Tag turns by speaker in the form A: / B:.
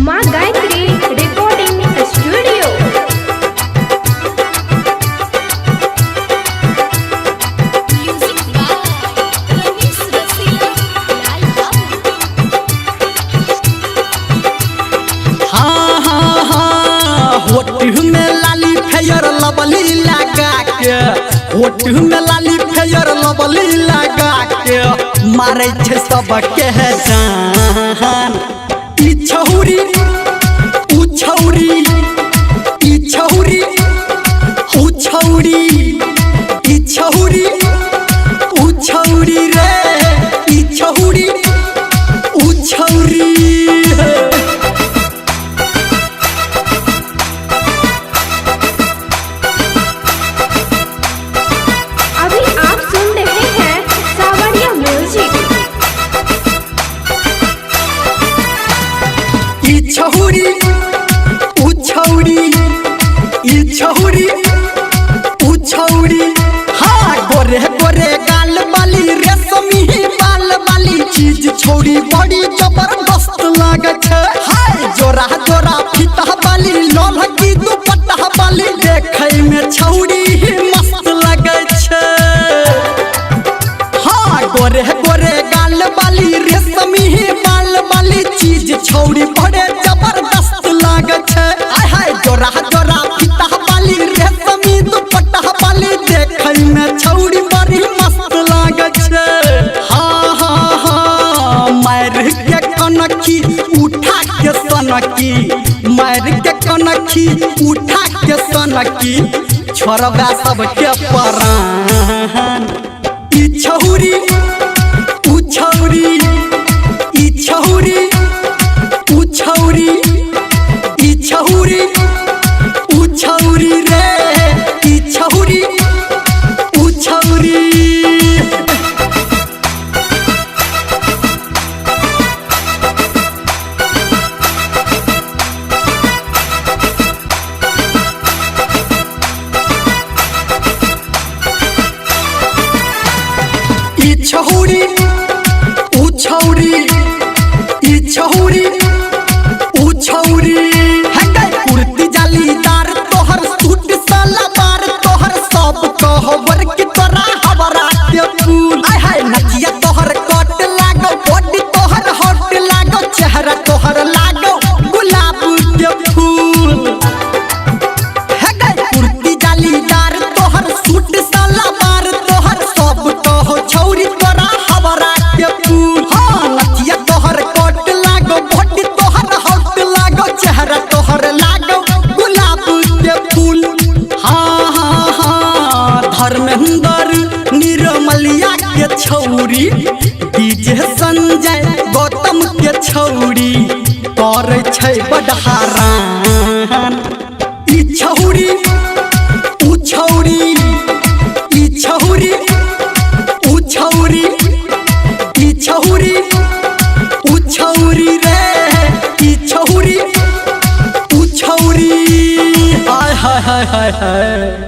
A: माँ Gayatri recording studio.
B: हाँ हाँ हाँ होठ में लाली फेयर लबली लगा के, होठ में लाली फेयर लबली लगा के मारे छे सबके जान। ई छौरी ऊ छौरी, ई छौरी ऊ छौरी, ई छौरी ऊ छौरी रे, ई छौरी ऊ छौरी।
A: अभी आप सुन रहे हैं सावरिया म्यूजिक।
B: ई छौरी ऊ छौरी, ई छौरी ऊ छौरी। हाँ गोरे गोरे गाल वाली रेशमी बाल वाली चीज छौरी बड़ी जबरदस्त लागे छे। हाय जोरा जोरा फीता वाली लोलकी दुपट्टा वाली देखे में छौरी मस्त लागे छे। हाँ गोरे गोरे गाल वाली रेशमी बाल वाली चीज छौरी बड़े जबरदस्त लागे छे। आय हाय जोरा जोरा फीता वाली रेशमी दुपट्टा वाली देखे में छौरी बड़ी मस्त लागे छे। हाँ हाँ हाँ मार के कनखी उठा के सनकी, मार के कनखी उठा के सनकी छोरबा सबके परान। ई छौरी ऊ छौरी, ई छौरी ऊ छौरी, ई छौरी ऊ छौरी रे, ई छौरी ऊ छौरी। ई छौरी ऊ छौरी, ई छौरी ऊ छौरी। हंगाई कुर्ती जालीदार तोहर सूट सलवार तोहर सब कहवर की तोरा हवरा के फूल। आय हाय नचिया तोहर कट लागो, बॉडी तोहर हॉट लागो, चेहरा तोहर लागो गुलाब के फूल। कुर्ती जालीदार तोहर सूट सलवार तोहर सब कहो छौरी तोरा हवरा के फूल। हाँ नचिया तोहर कोट लागो, बॉडी तोहर हॉट लागो, चेहरा तोहर लागो गुलाब के फूल। हाँ हाँ हाँ धर्मेंद्र निर्मलिया के छौरी, डीजे संजय गौतम के छौरी करे छै बड़हारान। ई छौरी ऊ छौरी, ई छौरी ऊ छौरी, ई छौरी ऊ छौरी रे, ई छौरी ऊ छौरी। हाय हाय हाय हाय हाय।